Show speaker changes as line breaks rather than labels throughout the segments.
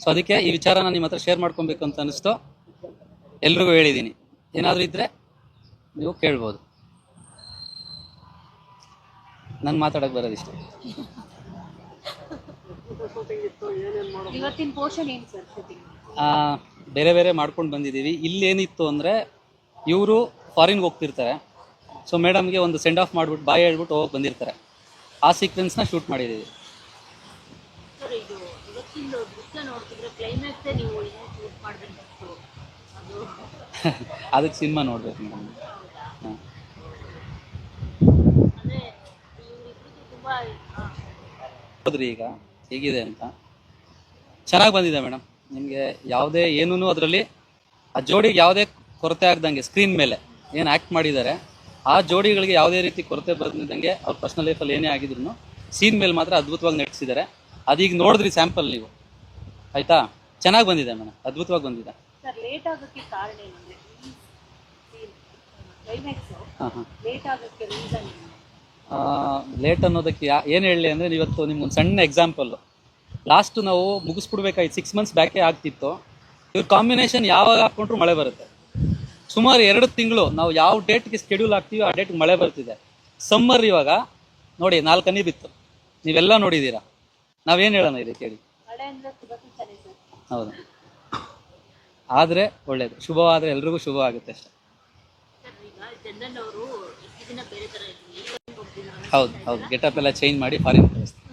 So ಅದಕ್ಕೆ ಈ ವಿಚಾರನ ನಿಮ್ಮ ಹತ್ರ ಶೇರ್ ಮಾಡ್ಕೊಬೇಕು ಅಂತ ಅನಿಸ್ತು, ಎಲ್ರಿಗೂ ಹೇಳಿದ್ದೀನಿ. ಏನಾದರೂ ಇದ್ದರೆ ನೀವು ಕೇಳ್ಬೋದು. ನಾನು ಮಾತಾಡೋಕ್ಕೆ ಬರೋದಿಷ್ಟ. ಬೇರೆ ಬೇರೆ ಮಾಡ್ಕೊಂಡು ಬಂದಿದ್ದೀವಿ. ಇಲ್ಲೇನಿತ್ತು ಅಂದರೆ ಇವರು ಫಾರಿನ್ಗೆ ಹೋಗ್ತಿರ್ತಾರೆ. ಸೊ ಮೇಡಮ್ಗೆ ಒಂದು ಸೆಂಡ್ ಆಫ್ ಮಾಡಿಬಿಟ್ಟು ಬಾಯ್ ಹೇಳ್ಬಿಟ್ಟು ಹೋಗಿ ಬಂದಿರ್ತಾರೆ. ಆ ಸೀಕ್ವೆನ್ಸ್ನ ಶೂಟ್ ಮಾಡಿದ್ದೀವಿ. ಅದಕ್ಕೆ ಸಿನಿಮಾ ನೋಡ್ಬೇಕು ಮೇಡಮ್. ಹಾಂ, ಹೌದ್ರಿ. ಈಗ ಹೇಗಿದೆ ಅಂತ ಚೆನ್ನಾಗಿ ಬಂದಿದೆ ಮೇಡಮ್. ನಿಮಗೆ ಯಾವುದೇ ಏನೂ ಅದರಲ್ಲಿ ಆ ಜೋಡಿಗೆ ಯಾವುದೇ ಕೊರತೆ ಆಗದಂಗೆ ಸ್ಕ್ರೀನ್ ಮೇಲೆ ಏನು ಆ್ಯಕ್ಟ್ ಮಾಡಿದ್ದಾರೆ ಆ ಜೋಡಿಗಳಿಗೆ ಯಾವುದೇ ರೀತಿ ಕೊರತೆ ಬಂದಿದ್ದಂಗೆ ಅವ್ರ ಪರ್ಸ್ನಲ್ ಲೈಫಲ್ಲಿ ಏನೇ ಆಗಿದ್ರು ಸೀನ್ ಮೇಲೆ ಮಾತ್ರ ಅದ್ಭುತವಾಗಿ ನಟಿಸಿದ್ದಾರೆ. ಅದೀಗ ನೋಡಿದ್ರಿ ಸ್ಯಾಂಪಲ್ ನೀವು, ಆಯಿತಾ? ಚೆನ್ನಾಗಿ ಬಂದಿದೆ ಮೇಡಮ್, ಅದ್ಭುತವಾಗಿ ಬಂದಿದೆ. ಲೇಟ್ ಅನ್ನೋದಕ್ಕೆ ಏನು ಹೇಳಲಿ ಅಂದರೆ, ಇವತ್ತು ನಿಮ್ಗೊಂದು ಸಣ್ಣ ಎಕ್ಸಾಂಪಲ್ಲು. ಲಾಸ್ಟು ನಾವು ಮುಗಿಸ್ಬಿಡ್ಬೇಕಾಯ್ತು, 6 months ಬ್ಯಾಕೇ ಆಗ್ತಿತ್ತು. ಇವ್ರ ಕಾಂಬಿನೇಷನ್ ಯಾವಾಗ ಹಾಕ್ಕೊಂಡ್ರು ಮಳೆ ಬರುತ್ತೆ. ಸುಮಾರು 2 ತಿಂಗಳು ನಾವು ಯಾವ ಡೇಟ್ಗೆ ಸ್ಕೆಡ್ಯೂಲ್ ಆಗ್ತೀವಿ ಆ ಡೇಟ್ಗೆ ಮಳೆ ಬರ್ತಿದೆ. ಸಮ್ಮರ್ ಇವಾಗ ನೋಡಿ 4 ಹನಿ ಬಿತ್ತು, ನೀವೆಲ್ಲ ನೋಡಿದ್ದೀರಾ. ನಾವೇನು ಹೇಳೋಣ ಇದೆ ಕೇಳಿ? ಹೌದು, ಆದರೆ ಒಳ್ಳೇದು, ಶುಭವಾದರೆ ಎಲ್ರಿಗೂ ಶುಭ ಆಗುತ್ತೆ ಅಷ್ಟೇ. ಹೌದು ಹೌದು, ಗೆಟಪ್ ಎಲ್ಲ ಚೇಂಜ್ ಮಾಡಿ ಫಾರಿನ್ ಕಳಿಸ್ತೀವಿ.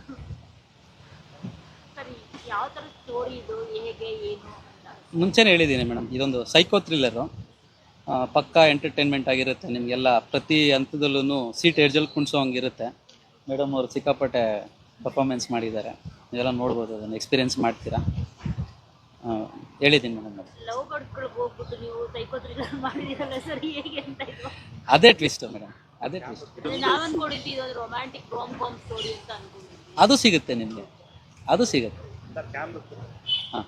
ಮುಂಚೆನೇ ಹೇಳಿದ್ದೀನಿ ಮೇಡಮ್, ಇದೊಂದು ಸೈಕೋ ಥ್ರಿಲ್ಲರು, ಪಕ್ಕಾ ಎಂಟರ್ಟೈನ್ಮೆಂಟ್ ಆಗಿರುತ್ತೆ. ನಿಮಗೆಲ್ಲ ಪ್ರತಿ ಹಂತದಲ್ಲೂ ಸೀಟ್ ಎಡ್ಜಲ್ಲಿ ಕುಣಿಸೋ ಹಂಗಿರುತ್ತೆ. ಮೇಡಮ್ ಅವರು ಸಿಕ್ಕಾಪಟ್ಟೆ ಪರ್ಫಾರ್ಮೆನ್ಸ್ ಮಾಡಿದ್ದಾರೆ, ನೀವೆಲ್ಲ ನೋಡ್ಬೋದು, ಅದನ್ನು ಎಕ್ಸ್ಪೀರಿಯೆನ್ಸ್ ಮಾಡ್ತೀರಾ. ಹೇಳಿದ್ದೀನಿ ಮೇಡಮ್. ಅದೇ ಟ್ವಿಸ್ಟ್ ಮೇಡಮ್, ಅದೇ ಟ್ವಿಸ್ಟ್. ಅದು ಸಿಗುತ್ತೆ ನಿಮಗೆ, ಅದು ಸಿಗುತ್ತೆ. ಹಾಂ,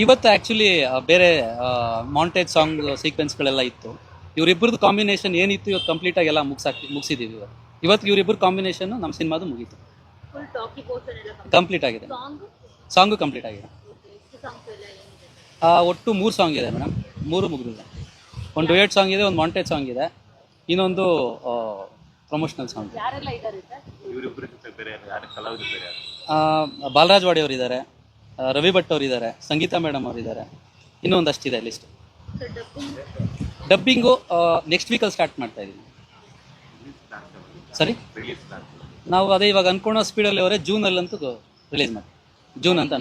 ಇವತ್ತು ಆ್ಯಕ್ಚುಲಿ ಬೇರೆ ಮಾಂಟೇಜ್ ಸಾಂಗ್ ಸೀಕ್ವೆನ್ಸ್ಗಳೆಲ್ಲ ಇತ್ತು. ಇವರಿಬ್ಬರದ್ದು ಕಾಂಬಿನೇಷನ್ ಏನಿತ್ತು ಇವತ್ತು ಕಂಪ್ಲೀಟಾಗಿ ಎಲ್ಲ ಮುಗಿಸಿದ್ದೀವಿ. ಇವತ್ತು ಇವರಿಬ್ಬರು ಕಾಂಬಿನೇಷನ್ ನಮ್ಮ ಸಿನಿಮಾದು ಮುಗೀತು, ಕಂಪ್ಲೀಟ್ ಆಗಿದೆ. ಸಾಂಗು ಕಂಪ್ಲೀಟ್ ಆಗಿದೆ. ಒಟ್ಟು 3 ಸಾಂಗ್ ಇದೆ ಮೇಡಮ್, 3 ಮುಗಿದಿದೆ. ಒಂದು ಡುಯೆಟ್ ಸಾಂಗ್ ಇದೆ, ಒಂದು ಮಾಂಟೇಜ್ ಸಾಂಗ್ ಇದೆ, ಇನ್ನೊಂದು ಪ್ರಮೋಷನಲ್ ಸಾಂಗ್. ಬಾಲರಾಜ್ ವಾಡಿ ಅವರು ಇದ್ದಾರೆ, ರವಿ ಭಟ್ ಅವರು ಇದ್ದಾರೆ, ಸಂಗೀತಾ ಮೇಡಮ್ ಅವರು ಇದ್ದಾರೆ, ಇನ್ನೊಂದಷ್ಟಿದೆ ಲಿಸ್ಟ್. ಡಬ್ಬಿಂಗು ನೆಕ್ಸ್ಟ್ ವೀಕಲ್ಲಿ ಸ್ಟಾರ್ಟ್ ಮಾಡ್ತಾ ಇದ್ದೀವಿ. ಸರಿ, ನಾವು ಅದೇ ಇವಾಗ ಅನ್ಕೊಳ್ಳೋ ಸ್ಪೀಡಲ್ಲಿ ಅವರೇ ಜೂನಲ್ಲಂತೂ ರಿಲೀಸ್ ಮಾಡಿ, ಜೂನ್ ಅಂತ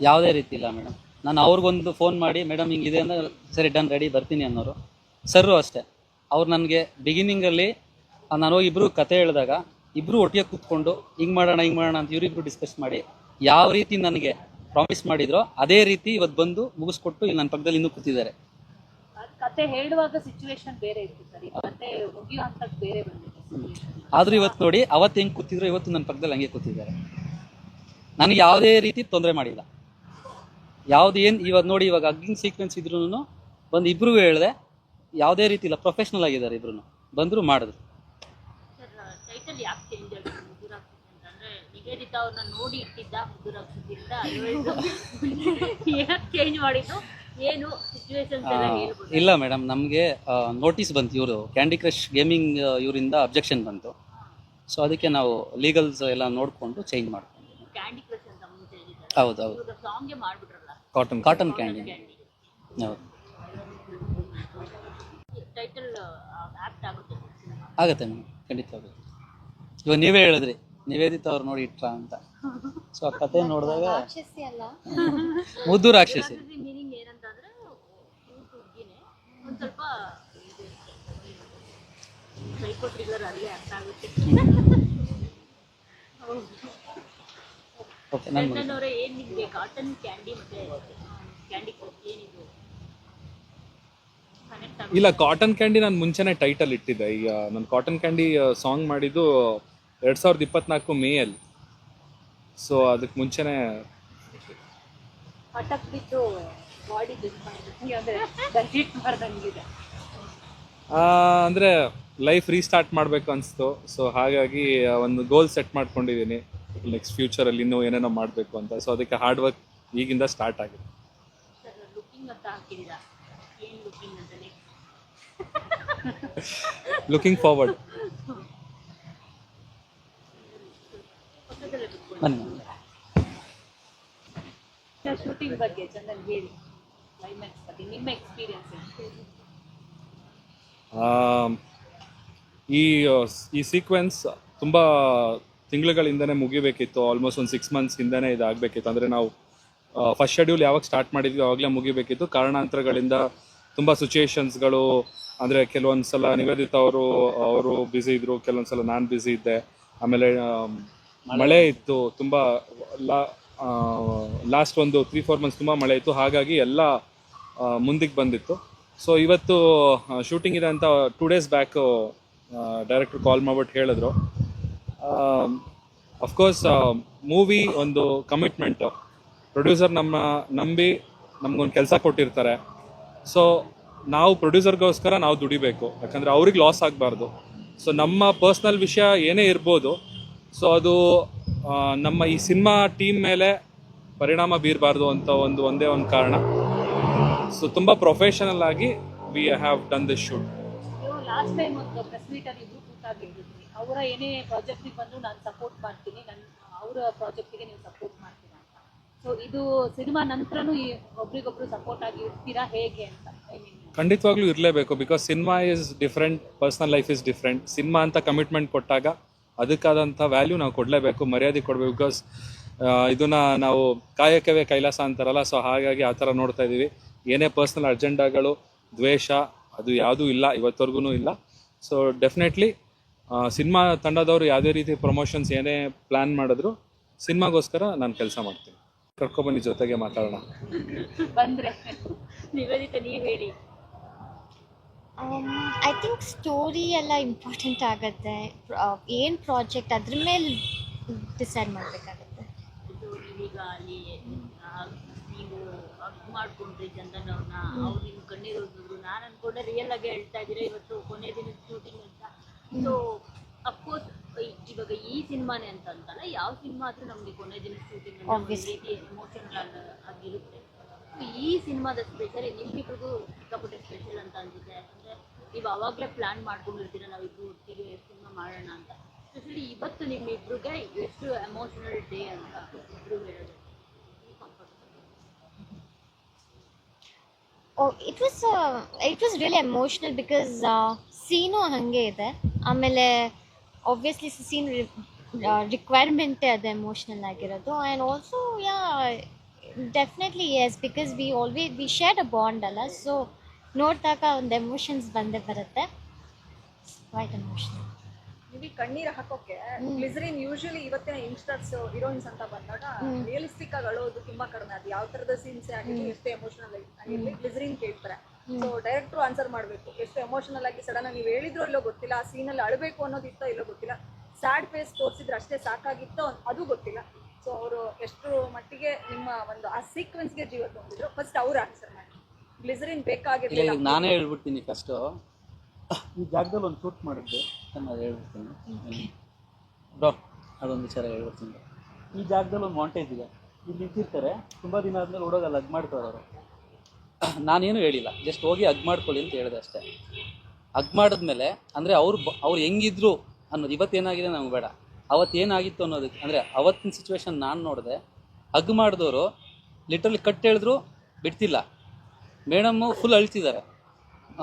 ಯಾವುದೇ ರೀತಿ ಇಲ್ಲ ಮೇಡಮ್. ನಾನು ಅವ್ರಿಗೊಂದು ಫೋನ್ ಮಾಡಿ ಮೇಡಮ್ ಹಿಂಗಿದೆ ಅಂದರೆ ಸರಿ ಡನ್ ರೆಡಿ ಬರ್ತೀನಿ ಅನ್ನೋರು. ಸರ್ರು ಅಷ್ಟೇ, ಅವ್ರು ನನಗೆ ಬಿಗಿನಿಂಗಲ್ಲಿ ನಾನು ಹೋಗಿ ಇಬ್ಬರು ಕತೆ ಹೇಳಿದಾಗ ಇಬ್ಬರು ಒಟ್ಟಿಗೆ ಕೂತ್ಕೊಂಡು ಹಿಂಗೆ ಮಾಡೋಣ ಅಂತ ಇವರಿಬ್ರು ಡಿಸ್ಕಸ್ ಮಾಡಿ ಯಾವ ರೀತಿ ನನಗೆ ಪ್ರಾಮಿಸ್ ಮಾಡಿದ್ರೋ ಅದೇ ರೀತಿ ಇವತ್ತು ಬಂದು ಮುಗಿಸ್ಕೊಟ್ಟು ಇಲ್ಲಿ ನನ್ನ ಪಕ್ಕದಲ್ಲಿ ಇನ್ನೂ ಕೂತಿದ್ದಾರೆ.
ಕತೆ ಹೇಳುವಾಗ ಸಿಚುವೇಶನ್ ಬೇರೆ ಇತ್ತು ಸರ್, ಕತೆ ಮುಗಿಯೋ ಹಂತಕ್ಕೆ ಬೇರೆ ಬಂದಿದೆ.
ಆದರೂ ಇವತ್ತು ನೋಡಿ, ಅವತ್ತು ಹೆಂಗೆ ಕೂತಿದ್ರು ಇವತ್ತು ನನ್ನ ಪಕ್ಕದಲ್ಲಿ ಹಂಗೆ ಕೂತಿದ್ದಾರೆ. ನನಗೆ ಯಾವುದೇ ರೀತಿ ತೊಂದರೆ ಮಾಡಿಲ್ಲ. ಏನು ಇವಾಗ ನೋಡಿ, ಇವಾಗ ಅಗ್ಗಿಂಗ್ ಸೀಕ್ವೆನ್ಸ್ ಇದ್ರೂ ಬಂದು ಇಬ್ರಿಗೂ ಹೇಳಿದೆ, ಯಾವುದೇ ರೀತಿ ಇಲ್ಲ, ಪ್ರೊಫೆಷ್ನಲ್ ಆಗಿದ್ದಾರೆ ಇಬ್ರು, ಬಂದರು ಮಾಡಿದ್ರು. ಇಲ್ಲ ಮೇಡಮ್, ನಮಗೆ ನೋಟಿಸ್ ಬಂತು, ಇವರು ಕ್ಯಾಂಡಿ ಕ್ರಶ್ ಗೇಮಿಂಗ್ ಇವರಿಂದ ಅಬ್ಜೆಕ್ಷನ್ ಬಂತು. ಸೊ ಅದಕ್ಕೆ ನಾವು ಲೀಗಲ್ಸ್ ಎಲ್ಲ ನೋಡಿಕೊಂಡು ಚೇಂಜ್ ಮಾಡ್ಕೊಂಡು. ಹೌದು ಹೌದು, ಕಾಟನ್ ಕ್ಯಾಂಡಿ. ಹೌದು, ಆಗುತ್ತೆ ಮೇಡಮ್, ಖಂಡಿತ ಆಗುತ್ತೆ. ಇವಾಗ ನೀವೇ ಹೇಳಿದ್ರಿ, ನಿವೇದಿತ ಅವ್ರು ನೋಡಿ ಇಟ್ರ ಅಂತ. ಸೊ ಆ ಕತೆ ನೋಡಿದಾಗ ಮುದ್ದು ರಾಕ್ಷಸಿ.
ಇಲ್ಲ, ಕಾಟನ್ ಕ್ಯಾಂಡಿ ನಾನು ಮುಂಚೆನೆ ಟೈಟಲ್ ಇಟ್ಟಿದ್ದೆ. ಈಗ ನಾನು ಕಾಟನ್ ಕ್ಯಾಂಡಿ ಸಾಂಗ್ ಮಾಡಿದ್ದು 2024 ಮೇಯಲ್ಲಿ. ಸೊ ಅದಕ್ಕೆ ಮುಂಚೆನೆ ಅಂದರೆ ಲೈಫ್ ರೀಸ್ಟಾರ್ಟ್ ಮಾಡಬೇಕು ಅನಿಸ್ತು. ಸೊ ಹಾಗಾಗಿ ಒಂದು ಗೋಲ್ ಸೆಟ್ ಮಾಡ್ಕೊಂಡಿದ್ದೀನಿ ನೆಕ್ಸ್ಟ್ ಫ್ಯೂಚರಲ್ಲಿ ಇನ್ನೂ ಏನೇನೋ ಮಾಡಬೇಕು ಅಂತ. ಸೊ ಅದಕ್ಕೆ ಹಾರ್ಡ್ ವರ್ಕ್ ಈಗಿಂದ ಸ್ಟಾರ್ಟ್ ಆಗಿದೆ.
ಲುಕಿಂಗ್ ಅಂತ ಹಾಕಿದ್ದೀರಾ, ಏನ್ ಲುಕಿಂಗ್ ಅಂತಲೇ?
Looking forward.
ಬನ್ನಿ.
ಶೂಟಿಂಗ್ ಬಗ್ಗೆ ಚಂದನ್ ಹೇಳಿ, ಕ್ಲೈಮ್ಯಾಕ್ಸ್ ಬಗ್ಗೆ ನಿಮ್ಮ ಎಕ್ಸ್ಪೀರಿಯನ್ಸ್.
ಈ ಸೀಕ್ವೆನ್ಸ್ ತುಂಬ ತಿಂಗಳುಗಳಿಂದನೇ ಮುಗಿಬೇಕಿತ್ತು. ಆಲ್ಮೋಸ್ಟ್ ಒಂದು 6 months ಹಿಂದೆನೇ ಇದಾಗಬೇಕಿತ್ತು. ಅಂದರೆ ನಾವು ಫಸ್ಟ್ ಶೆಡ್ಯೂಲ್ ಯಾವಾಗ ಸ್ಟಾರ್ಟ್ ಮಾಡಿದ್ವಿ ಆವಾಗಲೇ ಮುಗಿಬೇಕಿತ್ತು. ಕಾರಣಾಂತರಗಳಿಂದ ತುಂಬ ಸಿಚುಯೇಷನ್ಸ್ಗಳು, ಅಂದರೆ ಕೆಲವೊಂದು ಸಲ ನಿವೇದಿತ ಅವರು ಬ್ಯುಸಿ ಇದ್ದರು, ಕೆಲವೊಂದು ಸಲ ನಾನು ಬ್ಯುಸಿ ಇದ್ದೆ. ಆಮೇಲೆ ಮಳೆ ಇತ್ತು ತುಂಬ. ಲಾಸ್ಟ್ ಒಂದು 3-4 months ತುಂಬ ಮಳೆ ಇತ್ತು. ಹಾಗಾಗಿ ಎಲ್ಲ ಮುಂದಕ್ಕೆ ಬಂದಿತ್ತು. ಸೊ ಇವತ್ತು ಶೂಟಿಂಗ್ ಇದೆ ಅಂತ 2 days ಬ್ಯಾಕ್ ಡೈರೆಕ್ಟ್ರು ಕಾಲ್ ಮಾಡ್ಬಿಟ್ಟು ಹೇಳಿದ್ರು. ಅಫ್ಕೋರ್ಸ್ ಮೂವಿ ಒಂದು ಕಮಿಟ್ಮೆಂಟು. ಪ್ರೊಡ್ಯೂಸರ್ ನಂಬಿ ನಮಗೊಂದು ಕೆಲಸ ಕೊಟ್ಟಿರ್ತಾರೆ. ಸೊ ನಾವು ಪ್ರೊಡ್ಯೂಸರ್ಗೋಸ್ಕರ ನಾವು ದುಡಿಬೇಕು, ಯಾಕಂದರೆ ಅವ್ರಿಗೆ ಲಾಸ್ ಆಗಬಾರ್ದು. ಸೊ ನಮ್ಮ ಪರ್ಸ್ನಲ್ ವಿಷಯ ಏನೇ ಇರ್ಬೋದು, ಸೊ ಅದು ನಮ್ಮ ಈ ಸಿನಿಮಾ ಟೀಮ್ ಮೇಲೆ ಪರಿಣಾಮ ಬೀರಬಾರ್ದು ಅಂತ ಒಂದೇ ಒಂದು ಕಾರಣ. ಸೊ ತುಂಬ ಪ್ರೊಫೆಷನಲ್ ಆಗಿ we have done this shoot.
ನೀವು ಲಾಸ್ಟ್ ಟೈಮ್ ಒಂದು ಪ್ರೆಸ್ ಮೀಟಲ್ಲಿ ಇಬ್ರು ಕೂತಾಗಿದ್ರಿ, ಅವರ ಏನೇ ಪ್ರಾಜೆಕ್ಟಿಗೆ ಬಂದು ನಾನು ಸಪೋರ್ಟ್ ಮಾಡ್ತೀನಿ, ಅವರ ಪ್ರಾಜೆಕ್ಟಿಗೆ ನೀವು ಸಪೋರ್ಟ್ ಮಾಡ್ತೀರಾ ಅಂತ. ಸೊ ಇದು ಸಿನಿಮಾ ನಂತರನೂ ಒಬ್ರಿಗೊಬ್ರು ಸಪೋರ್ಟ್ ಆಗಿ ಇರ್ತೀರಾ ಹೇಗೆ ಅಂತ?
ಖಂಡಿತವಾಗ್ಲೂ ಇರಲೇಬೇಕು. Because cinema is different, personal life is different. Cinema ಅಂತ ಕಮಿಟ್ಮೆಂಟ್ ಕೊಟ್ಟಾಗ ಅದಕ್ಕಾದಂಥ ವ್ಯಾಲ್ಯೂ ನಾವು ಕೊಡಲೇಬೇಕು, ಮರ್ಯಾದೆ ಕೊಡಬೇಕು. ಬಿಕಾಸ್ ಇದನ್ನ ನಾವು ಕಾಯಕವೇ ಕೈಲಾಸ ಅಂತಾರಲ್ಲ. ಸೊ ಹಾಗಾಗಿ ಆ ಥರ ನೋಡ್ತಾ ಇದ್ದೀವಿ. ಏನೇ ಪರ್ಸ್ನಲ್ ಅಜೆಂಡಾಗಳು, ದ್ವೇಷ ಅದು ಯಾವುದೂ ಇಲ್ಲ, ಇವತ್ತವರೆಗೂ ಇಲ್ಲ. ಸೊ ಡೆಫಿನೆಟ್ಲಿ ಸಿನಿಮಾ ತಂಡದವರು ಯಾವುದೇ ರೀತಿ ಪ್ರಮೋಷನ್ಸ್ ಏನೇ ಪ್ಲ್ಯಾನ್ ಮಾಡಿದ್ರು ಸಿನಿಮಾಗೋಸ್ಕರ ನಾನು ಕೆಲಸ ಮಾಡ್ತೀನಿ. ಕರ್ಕೊಬನ್ನಿ, ಜೊತೆಗೆ ಮಾತಾಡೋಣ.
ಬಂದರೆ ನಿವೇದಿತ ನೀವು ಹೇಳಿ.
ಐ ಥಿಂಕ್ ಸ್ಟೋರಿ ಎಲ್ಲ ಇಂಪಾರ್ಟೆಂಟ್ ಆಗುತ್ತೆ. ಏನು ಪ್ರಾಜೆಕ್ಟ್ ಅದ್ರ ಮೇಲೆ ಡಿಸೈಡ್ ಮಾಡಬೇಕಾಗುತ್ತೆ.
ಈಗ ಅಲ್ಲಿ ನೀವು ಅರ್ಥ ಮಾಡ್ಕೊಂಡ್ರಿ ಚಂದನ್ ಅವ್ರನ್ನ, ಅವ್ರು ನಿಮ್ಮ ಕಣ್ಣೀರು ಹೋದ್ರು. ನಾನು ಅನ್ಕೊಂಡೆ ರಿಯಲ್ ಆಗಿ ಹೇಳ್ತಾ ಇದ್ದೀರಾ ಇವತ್ತು ಕೊನೆ ದಿನದ ಶೂಟಿಂಗ್ ಅಂತ. ಸೊ ಅಫ್ಕೋರ್ಸ್ ಇವಾಗ ಈ ಸಿನಿಮಾನೇ ಅಂತ ಅಂತಲ್ಲ, ಯಾವ ಸಿನಿಮಾ ಆದ್ರೂ ನಮಗೆ ಕೊನೆ ದಿನದ ಶೂಟಿಂಗ್ ಅಂತ ಒಂದು ರೀತಿ ಎಮೋಷನಲ್ ಆಗಿರುತ್ತೆ. ಈ ಸಿನಿಮಾದ ಸ್ಪೆಷಲ್ ನಿಮ್ಗಿಬ್ರಿಗೂ ಸಿಕ್ಕಾಪಟ್ಟೆ ಸ್ಪೆಷಲ್ ಅಂತ ಅನ್ಸುತ್ತೆ. ಅಂದರೆ ನೀವು ಅವಾಗಲೇ ಪ್ಲ್ಯಾನ್ ಮಾಡ್ಕೊಂಡಿರ್ತೀರ ನಾವಿಬ್ರು ಒಟ್ಟಿಗೆ ಸಿನಿಮಾ ಮಾಡೋಣ ಅಂತ. ಸ್ಪೆಷಲಿ ಇವತ್ತು ನಿಮ್ಮಿಬ್ರಿಗೆ ಎಷ್ಟು ಎಮೋಷನಲ್ ಡೇ ಅಂತ ಇಬ್ರು ಹೇಳೋದು.
It was really emotional because scene ಹಾಗೆ ಇದೆ. ಆಮೇಲೆ ಆಬ್ವಿಯಸ್ಲಿ ಸೀನ್ ರಿಕ್ವೈರ್ಮೆಂಟೇ ಅದು ಎಮೋಷ್ನಲ್ ಆಗಿರೋದು. And also definitely yes, because we share a bond ಅಲ್ಲ. ಸೊ ನೋಡಿದಾಗ ಒಂದು ಎಮೋಷನ್ಸ್ ಬಂದೇ ಬರುತ್ತೆ. Quite emotional.
ನೀವು ಕಣ್ಣೀರು ಹಾಕೋಕೆ ಗ್ಲಿಸರಿನ್ ಯೂಶಲಿ ಇವತ್ತಿನ ಯಂಗ್ಸ್ಟರ್ಸ್ ಹೀರೋಯಿನ್ಸ್ ಅಂತ ಬಂದಾಗ ರಿಯಲಿಸ್ಟಿಕ್ ಆಗಿ ಅಳೋದು ತುಂಬಾ ಕಡಿಮೆ. ಅದು ಯಾವ ತರದ ಸೀನ್ಸ್ ಆಗಿರಲಿ, ಎಷ್ಟು ಎಮೋಷನಲ್ ಆಗಿರಲಿ ಗ್ಲಿಸರಿನ್ ಕೇಳ್ತಾರೆ. ಸೊ ಡೈರೆಕ್ಟ್ರು ಆನ್ಸರ್ ಮಾಡಬೇಕು, ಎಷ್ಟು ಎಮೋಷನಲ್ ಆಗಿ ಸಡನ್ ನೀವು ಹೇಳಿದ್ರು ಇಲ್ಲೋ ಗೊತ್ತಿಲ್ಲ, ಆ ಸೀನಲ್ಲಿ ಅಳಬೇಕು ಅನ್ನೋದಿತ್ತೋ ಇಲ್ಲೋ ಗೊತ್ತಿಲ್ಲ, ಸ್ಯಾಡ್ ಫೇಸ್ ತೋರಿಸಿದ್ರೆ ಅಷ್ಟೇ ಸಾಕಾಗಿತ್ತೋ ಅದು ಗೊತ್ತಿಲ್ಲ. ಸೊ ಅವರು ಎಷ್ಟು ಮಟ್ಟಿಗೆ ನಿಮ್ಮ ಒಂದು ಆ ಸೀಕ್ವೆನ್ಸ್ಗೆ ಜೀವ ತುಂಬಿದ್ರು ಫಸ್ಟ್ ಅವ್ರು ಆನ್ಸರ್ ಮಾಡಿ. ಗ್ಲಿಸರಿನ್ ಬೇಕಾಗಿರಲಿಲ್ಲ.
ನಾನೇ ಹೇಳ್ಬಿಡ್ತೀನಿ ಫಸ್ಟು. ಈ ಜಾಗದಲ್ಲಿ ಒಂದು ಶೂಟ್ ಮಾಡಿದ್ದೆ ನಾನು ಹೇಳ್ಬಿಡ್ತೀನಿ ಬ್ರೋ, ಅದೊಂದು ವಿಚಾರ ಹೇಳ್ಬಿಡ್ತೀನಿ. ಈ ಜಾಗದಲ್ಲಿ ಒಂದು ಮಾಂಟೇಜ್ ಇದೆ, ಇಲ್ಲಿ ನಿಂತಿರ್ತಾರೆ, ತುಂಬ ದಿನ ಆದಮೇಲೆ ಹುಡುಗಲ್ಲಿ ಹಗ್ ಮಾಡ್ತಾರೆ ಅವರು. ನಾನೇನು ಹೇಳಿಲ್ಲ, ಜಸ್ಟ್ ಹೋಗಿ ಹಗ್ ಮಾಡ್ಕೊಳ್ಳಿ ಅಂತ ಹೇಳಿದೆ ಅಷ್ಟೇ. ಹಗ್ ಮಾಡಿದ್ಮೇಲೆ ಅಂದರೆ ಅವ್ರು ಹೆಂಗಿದ್ರು ಅನ್ನೋದು ಇವತ್ತೇನಾಗಿದೆ ನಮ್ಗೆ ಬೇಡ, ಅವತ್ತೇನಾಗಿತ್ತು ಅನ್ನೋದಕ್ಕೆ. ಅಂದರೆ ಅವತ್ತಿನ ಸಿಚುವೇಶನ್ ನಾನು ನೋಡಿದೆ. ಹಗ್ ಮಾಡಿದವರು ಲಿಟ್ರಲಿ ಕಟ್ ಹೇಳಿದ್ರು ಬಿಡ್ತಿಲ್ಲ. Madam full ಅಳ್ತಿದ್ದಾರೆ.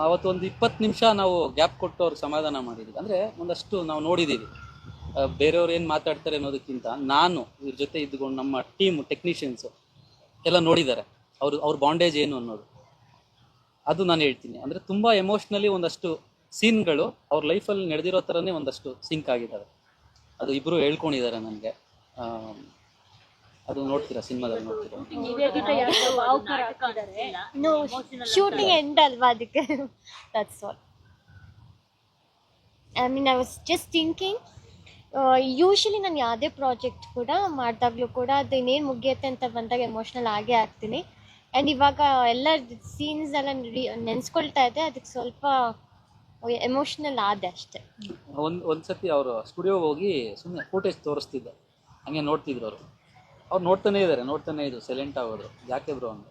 ಅವತ್ತು ಒಂದು 20 ನಿಮಿಷ ನಾವು ಗ್ಯಾಪ್ ಕೊಟ್ಟು ಅವ್ರಿಗೆ ಸಮಾಧಾನ ಮಾಡಿದ್ವಿ. ಅಂದರೆ ಒಂದಷ್ಟು ನಾವು ನೋಡಿದ್ದೀವಿ, ಬೇರೆಯವ್ರು ಏನು ಮಾತಾಡ್ತಾರೆ ಅನ್ನೋದಕ್ಕಿಂತ ನಾನು ಇವ್ರ ಜೊತೆ ಇದ್ಕೊಂಡು ನಮ್ಮ ಟೀಮು ಟೆಕ್ನಿಷಿಯನ್ಸು ಎಲ್ಲ ನೋಡಿದ್ದಾರೆ ಅವ್ರ ಬಾಂಡೇಜ್ ಏನು ಅನ್ನೋದು. ಅದು ನಾನು ಹೇಳ್ತೀನಿ. ಅಂದರೆ ತುಂಬ ಎಮೋಷ್ನಲಿ ಒಂದಷ್ಟು ಸೀನ್ಗಳು ಅವ್ರ ಲೈಫಲ್ಲಿ ನಡೆದಿರೋ ಥರನೇ ಒಂದಷ್ಟು ಸಿಂಕ್ ಆಗಿದ್ದಾವೆ. ಅದು ಇಬ್ಬರು ಹೇಳ್ಕೊಂಡಿದ್ದಾರೆ ನನಗೆ. ಅದು ನೋಡ್ತೀರಾ, ಸಿನಿಮಾದಲ್ಲಿ ನೋಡ್ತೀರಾ.
ಶೂಟಿಂಗ್ ಎಂಡ್ ಅಲ್ವಾ, ಅದಕ್ಕೆ that's all. I mean I was just thinking, usually ನಾನು ಯಾವುದೇ ಪ್ರಾಜೆಕ್ಟ್ ಕೂಡ ಮಾಡಿದಾಗಲೂ ಕೂಡ ಅದು ಇನ್ನೇನು ಮುಗಿಯುತ್ತೆ ಅಂತ ಬಂದಾಗ ಎಮೋಷ್ನಲ್ ಆಗೇ ಆಗ್ತೀನಿ. ಆ್ಯಂಡ್ ಇವಾಗ ಎಲ್ಲ ಸೀನ್ಸ್ ಎಲ್ಲ ನೆನೆಸ್ಕೊಳ್ತಾ ಇದೆ, ಅದಕ್ಕೆ ಸ್ವಲ್ಪ ಎಮೋಷ್ನಲ್ ಆದೆ ಅಷ್ಟೆ.
ಒಂದ್ಸತಿ ಅವರು ಸ್ಟುಡಿಯೋಗೆ ಹೋಗಿ ಸುಮ್ಮನೆ ಫುಟೇಜ್ ತೋರಿಸ್ತಿದ್ದೆ, ಹಂಗೆ ನೋಡ್ತಿದ್ರು ಅವ್ರು ನೋಡ್ತಾನೆ ಇದ್ರು, ಸೈಲೆಂಟ್ ಆಗೋದ್ರು. ಯಾಕೆ ಬ್ರೋ ಅಂದೆ.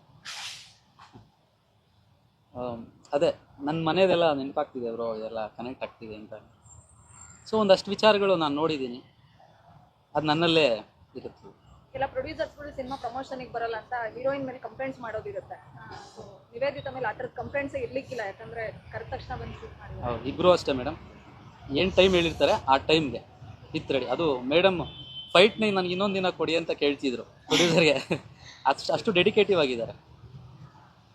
ಅದೇ ನನ್ನ ಮನೆಯದೆಲ್ಲ ನೆನಪಾಗ್ತಿದೆ ಬ್ರೋ, ಇದೆಲ್ಲ ಕನೆಕ್ಟ್ ಆಗ್ತಿದೆ ಅಂತ. ಸೊ ಒಂದಷ್ಟು ವಿಚಾರಗಳು ನಾನು ನೋಡಿದ್ದೀನಿ, ಅದು ನನ್ನಲ್ಲೇ ಇರುತ್ತೆ.
ಕೆಲ ಪ್ರೊಡ್ಯೂಸರ್ಸ್ಗಳು ಸಿನಿಮಾ ಪ್ರಮೋಷನ್ಗೆ ಬರಲ್ಲ ಅಂತ ಹೀರೋಯಿನ್ ಮೇಲೆ ಕಂಪ್ಲೇಂಟ್ಸ್ ಮಾಡೋದಿರುತ್ತೆ. ಸೊ ನಿವೇದಿತ ಮೇಲೆ ಆ ಥರದ ಕಂಪ್ಲೇಂಟ್ಸ್ ಇರ್ಲಿಕ್ಕಿಲ್ಲ, ಯಾಕಂದ್ರೆ ಕರೆದ ತಕ್ಷಣ ಬಂದು ಶೂಟ್ ಮಾಡಿ.
ಹೌದು, ಇಬ್ಬರು ಅಷ್ಟೇ ಮೇಡಮ್. ಏನು ಟೈಮ್ ಹೇಳಿರ್ತಾರೆ ಆ ಟೈಮ್ಗೆ ಇತ್ತು ರೆಡಿ. ಅದು ಮೇಡಮ್ ಫೈಟ್ನಾಗ ನನಗೆ ಇನ್ನೊಂದು ದಿನ ಕೊಡಿ ಅಂತ ಕೇಳ್ತಿದ್ರು ಪ್ರೊಡ್ಯೂಸರ್ಗೆ. ಅಷ್ಟು ಡೆಡಿಕೇಟಿವ್ ಆಗಿದ್ದಾರೆ.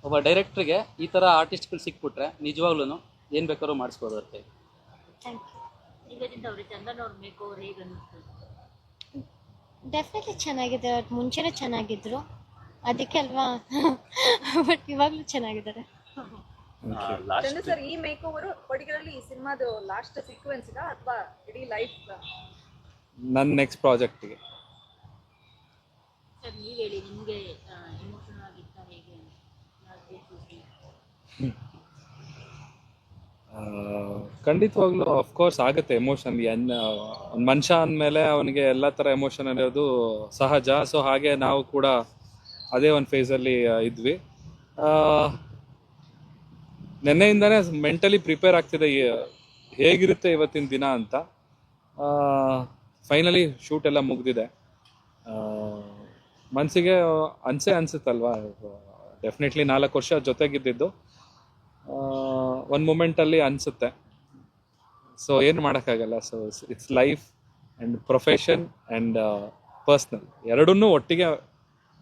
ಒಬ್ಬ ಡೈರೆಕ್ಟ್ರಿಗೆ ಈ ಥರ ಆರ್ಟಿಸ್ಟ್ಗಳು ಸಿಕ್ಬಿಟ್ರೆ ನಿಜವಾಗ್ಲೂ ಏನು ಬೇಕಾದ್ರೂ ಮಾಡಿಸ್ಬೋದು ಅವ್ರ ಕೈ.
Thank you.
ನಿವೇದಿತ ಅವ್ರಿಗೆ ಚಂದನ್ ಅವ್ರ ಮೇಕ್ ಓವರ್ ಹೇಗೆ ಅನ್ನಿಸ್ತು?
ಡೆಫಿನೆಟ್ಲಿ ಚೆನ್ನಾಗಿದೆ. ಅವ್ರು ಮುಂಚೆನೇ ಚೆನ್ನಾಗಿದ್ರು, ಅದಕ್ಕೆ ಅಲ್ವಾ. ಬಟ್ ಇವಾಗಲೂ ಚೆನ್ನಾಗಿದ್ದಾರೆ.
ಚಂದ್ರ ಸರ್, ಈ ಮೇಕ್ ಓವರ್ ಪರ್ಟಿಕ್ಯುಲರ್ಲಿ ಈ ಸಿನಿಮಾದು ಲಾಸ್ಟ್ ಸೀಕ್ವೆನ್ಸ್ ಅಥವಾ ಇಡೀ ಲೈಫ್?
ನನ್ನ ನೆಕ್ಸ್ಟ್ ಪ್ರಾಜೆಕ್ಟಿಗೆ.
ಸರ್ ನೀವು ಹೇಳಿ, ನಿಮಗೆ ಎಮೋಷನಲ್ ಆಗಿತ್ತ ಹೇಗೆ?
ಖಂಡಿತವಾಗ್ಲೂ ಅಫ್ಕೋರ್ಸ್ ಆಗುತ್ತೆ ಎಮೋಷನ್. ಒಂದು ಮನುಷ್ಯ ಅಂದಮೇಲೆ ಅವನಿಗೆ ಎಲ್ಲ ಥರ ಎಮೋಷನ್ ಇರೋದು ಸಹಜ. ಸೊ ಹಾಗೆ ನಾವು ಕೂಡ ಅದೇ ಒಂದು ಫೇಸಲ್ಲಿ ಇದ್ವಿ. ನೆನ್ನೆಯಿಂದನೇ ಮೆಂಟಲಿ ಪ್ರಿಪೇರ್ ಆಗ್ತಿದೆ ಹೇಗಿರುತ್ತೆ ಇವತ್ತಿನ ದಿನ ಅಂತ. ಫೈನಲಿ ಶೂಟ್ ಎಲ್ಲ ಮುಗ್ದಿದೆ. ಮನಸ್ಸಿಗೆ ಅನ್ಸುತ್ತಲ್ವಾ, ಡೆಫಿನೆಟ್ಲಿ 4 ವರ್ಷ ಜೊತೆಗಿದ್ದಿದ್ದು ಒಂದು ಮೂಮೆಂಟಲ್ಲಿ ಅನಿಸುತ್ತೆ. ಸೊ ಏನು ಮಾಡೋಕ್ಕಾಗಲ್ಲ. So it's life and profession and personal ಎರಡನ್ನೂ ಒಟ್ಟಿಗೆ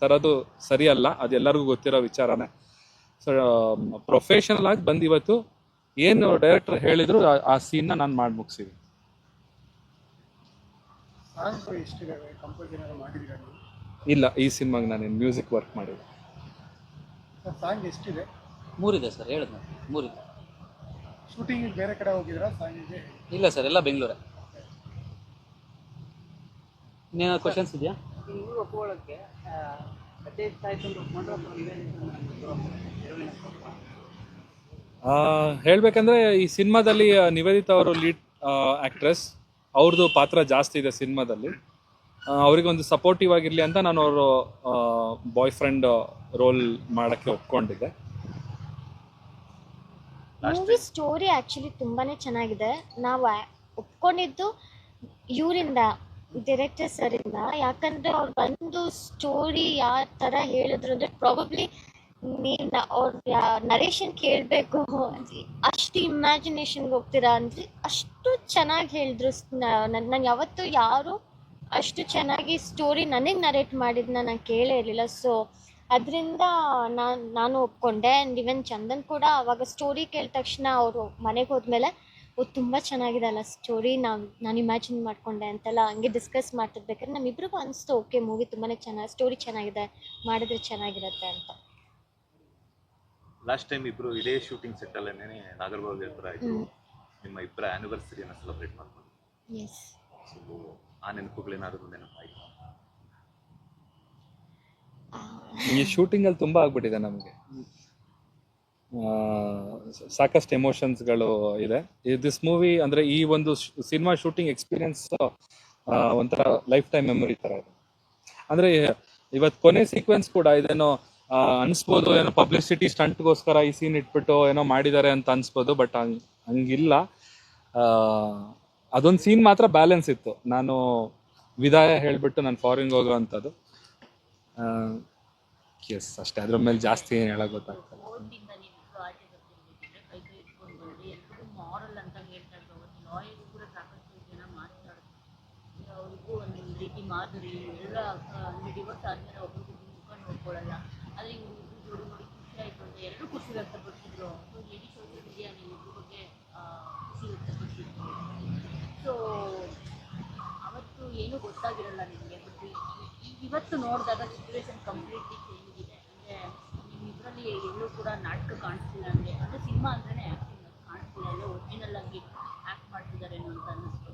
ತರೋದು ಸರಿಯಲ್ಲ, ಅದು ಎಲ್ಲರಿಗೂ ಗೊತ್ತಿರೋ ವಿಚಾರನೇ. ಸೊ ಪ್ರೊಫೆಷನಲ್ ಆಗಿ ಬಂದು ಇವತ್ತು ಏನು ಡೈರೆಕ್ಟರ್ ಹೇಳಿದ್ರು ಆ ಸೀನ್ನ ನಾನು ಮಾಡಿ ಮುಗಿಸಿದ್ದೀನಿ. ಇಲ್ಲ, ಈ ಸಿನಿಮಾಗೆ ನಾನೇನು ಮ್ಯೂಸಿಕ್ ವರ್ಕ್ ಮಾಡಿದೆ.
ಸಾಂಗ್ ಎಷ್ಟಿದೆ?
3 ಇದೆ ಸರ್, ಹೇಳಿದ್ನ 3 ಇದೆ.
ಶೂಟಿಂಗ್ ಬೇರೆ ಕಡೆ ಹೋಗಿದ್ರಾ ಸಾಂಗಿಗೆ?
ಇಲ್ಲ ಸರ್, ಎಲ್ಲ ಬೆಂಗಳೂರೇ. ಇನ್ನೇನೋ ಕ್ವಶನ್ಸ್ ಇದೆಯಾ?
ಹೇಳಬೇಕಂದ್ರೆ ಈ ಸಿನಿಮಾದಲ್ಲಿ ನಿವೇದಿತಾ ಅವರು ಲೀಡ್ ಆ್ಯಕ್ಟ್ರೆಸ್, ಅವ್ರದ್ದು ಪಾತ್ರ ಜಾಸ್ತಿ ಇದೆ ಸಿನಿಮಾದಲ್ಲಿ. ಅವರಿಗೊಂದು ಸಪೋರ್ಟಿವ್ ಆಗಿರಲಿ ಅಂತ ನಾನು ಅವರು ಬಾಯ್ ಫ್ರೆಂಡ್ ರೋಲ್ ಮಾಡೋಕ್ಕೆ ಒಪ್ಕೊಂಡಿದ್ದೆ.
ಮೂವಿ ಸ್ಟೋರಿ ಆ್ಯಕ್ಚುಲಿ ತುಂಬಾ ಚೆನ್ನಾಗಿದೆ. ನಾವು ಒಪ್ಕೊಂಡಿದ್ದು ಇವರಿಂದ, ಡೈರೆಕ್ಟರ್ ಸರಿಂದ. ಯಾಕಂದರೆ ಅವ್ರು ಬಂದು ಸ್ಟೋರಿ ಯಾವ ಥರ ಹೇಳಿದ್ರು ಅಂದರೆ ಪ್ರಾಬಬ್ಲಿ ನೀನು ಅವ್ರ ನರೇಷನ್ ಕೇಳಬೇಕು, ಅಷ್ಟು ಇಮ್ಯಾಜಿನೇಷನ್ಗೆ ಹೋಗ್ತೀರಾ ಅಂದರೆ ಅಷ್ಟು ಚೆನ್ನಾಗಿ ಹೇಳಿದ್ರು. ನಾನು ಯಾವತ್ತೂ ಯಾರು ಅಷ್ಟು ಚೆನ್ನಾಗಿ ಸ್ಟೋರಿ ನನಗೆ ನರೇಟ್ ಮಾಡಿದ್ದನ್ನ ನಾನು ಕೇಳೇ ಇರಲಿಲ್ಲ. ಸೊ ಅದರಿಂದ ನಾನು ಒಪ್ಕೊಂಡೆ. ಆ್ಯಂಡ್ ಇವನ್ ಚಂದನ್ ಕೂಡ ಅವಾಗ ಸ್ಟೋರಿ ಕೇಳಿದ ತಕ್ಷಣ ಅವರು ಮನೆಗೆ ಹೋದ್ಮೇಲೆ ತುಂಬ ಚೆನ್ನಾಗಿದೆ ಅಲ್ಲ ಸ್ಟೋರಿ, ನಾನು ಇಮ್ಯಾಜಿನ್ ಮಾಡಿಕೊಂಡೆ ಅಂತೆಲ್ಲ ಹಂಗೆ ಡಿಸ್ಕಸ್ ಮಾಡ್ತಿರ್ಬೇಕಾದ್ರೆ ನಮ್ಮಿಬ್ರಿಗೂ ಅನಿಸ್ತು ಓಕೆ ಮೂವಿ ತುಂಬಾ ಚೆನ್ನಾಗಿ, ಸ್ಟೋರಿ ಚೆನ್ನಾಗಿದೆ, ಮಾಡಿದ್ರೆ ಚೆನ್ನಾಗಿರುತ್ತೆ ಅಂತ.
ಲಾಸ್ಟ್ ಟೈಮ್ ಇಬ್ರು ಇದೇ ಶೂಟಿಂಗ್ ಸೆಟ್ ಅಲ್ಲೇನೆ ನಾಗರಬಾವಿ ಹತ್ರ ಇದ್ರು, ನಿಮ್ಮ ಇಬ್ಬರ ಆನಿವರ್ಸರಿಯನ್ನು ಸೆಲೆಬ್ರೇಟ್ ಮಾಡ್ಕೊಂಡು.
ಎಸ್.
ಸೊ ಆ ನೆನಪುಗಳೇನಾದರೂ ನೆನಪಾಯ್ತು?
ಈ ಶೂಟಿಂಗಲ್ಲಿ ತುಂಬ ಆಗ್ಬಿಟ್ಟಿದೆ ನಮಗೆ, ಸಾಕಷ್ಟು ಎಮೋಷನ್ಸ್ಗಳು ಇದೆ. ದಿಸ್ ಮೂವಿ ಅಂದರೆ ಈ ಒಂದು ಸಿನಿಮಾ ಶೂಟಿಂಗ್ ಎಕ್ಸ್ಪೀರಿಯನ್ಸ್ ಒಂಥರ ಲೈಫ್ ಟೈಮ್ ಮೆಮೊರಿ ಥರ ಇದೆ. ಅಂದರೆ ಇವತ್ತು ಕೊನೆ ಸೀಕ್ವೆನ್ಸ್ ಕೂಡ ಇದೇನೋ ಅನಿಸ್ಬೋದು, ಏನೋ ಪಬ್ಲಿಸಿಟಿ ಸ್ಟಂಟ್ಗೋಸ್ಕರ ಈ ಸೀನ್ ಇಟ್ಬಿಟ್ಟು ಏನೋ ಮಾಡಿದ್ದಾರೆ ಅಂತ ಅನಿಸ್ಬೋದು, ಬಟ್ ಹಂಗಿಲ್ಲ. ಅದೊಂದು ಸೀನ್ ಮಾತ್ರ ಬ್ಯಾಲೆನ್ಸ್ ಇತ್ತು. ನಾನು ವಿದಾಯ ಹೇಳಿಬಿಟ್ಟು ನಾನು ಫಾರಿನ್ಗೆ ಹೋಗೋವಂಥದ್ದು. ಎಸ್, ಅಷ್ಟೇ. ಅದ್ರ ಮೇಲೆ ಜಾಸ್ತಿ ಏನು ಹೇಳೋಕೆ ಗೊತ್ತಾಗ್ತದೆ.
ಕೋರ್ಟಿಂದ ನೀವು ಆಚೆ ಬರ್ತಿರ್ಬೇಕಿದ್ರೆ ಕೈ ಕೈ ಇಟ್ಕೊಂಡು ಬರಲಿ, ಎಲ್ರಿಗೂ ಮಾರಲ್ ಅಂತ ಹೇಳ್ತಾ ಇದ್ರು. ಅವತ್ತು ಲಾಯರು ಕೂಡ ಸಾಕಷ್ಟು ಜನ ಮಾತಾಡ್ತಾರೆ, ಅವ್ರಿಗೂ ಒಂದು ರೀತಿ ಮಾದರಿ ಎಲ್ಲ. ಅಲ್ಲಿ ಡಿವೋರ್ಸ್ ಆದಮೇಲೆ ಒಬ್ಬರಿಗೂ ಮುಖ ನೋಡ್ಕೊಳ್ಳಲ್ಲ. ಆದರೆ ಇವ್ರು ಜೋಡಿ ನೋಡಿ ಖುಷಿ ಆಯಿತು ಅಂತ ಎಲ್ಲರೂ ಖುಷಿ ವ್ಯಕ್ತಪಡಿಸಿದ್ರು. ಸೊ ಇಡೀ ಸೋಷಿಯಲ್ ಮೀಡಿಯಾ ನೀವು ಇದ್ರ ಬಗ್ಗೆ ಖುಷಿ ವ್ಯಕ್ತಪಡಿಸಿದ್ರು. ಸೊ ಅವತ್ತು ಏನೂ ಗೊತ್ತಾಗಿರಲ್ಲ ನಿಮಗೆ, ಬಟ್ ಇವತ್ತು ನೋಡಿದಾಗ ಸಿಚುವೇಶನ್ ಕಂಪ್ಲೀಟ್ಲಿ ಚೇಂಜ್ ಇದೆ. ಅಂದರೆ ನಿಮ್ಮಿಬ್ಬರಲ್ಲಿ ಎಲ್ಲೂ ಕೂಡ ನಾಟಕ ಕಾಣಿಸ್ತಿಲ್ಲ. ಅಂದರೆ ಸಿನಿಮಾ ಅಂದ್ರೆ ಆ್ಯಕ್ಟಿಂಗ್ ಕಾಣಿಸ್ತಿಲ್ಲ, ಎಲ್ಲ ಒರಿಜಿನಲ್ ಆಗಿ ಆ್ಯಕ್ಟ್ ಮಾಡ್ತಿದ್ದಾರೇನೋ ಅಂತ ಅನ್ನಿಸ್ತು.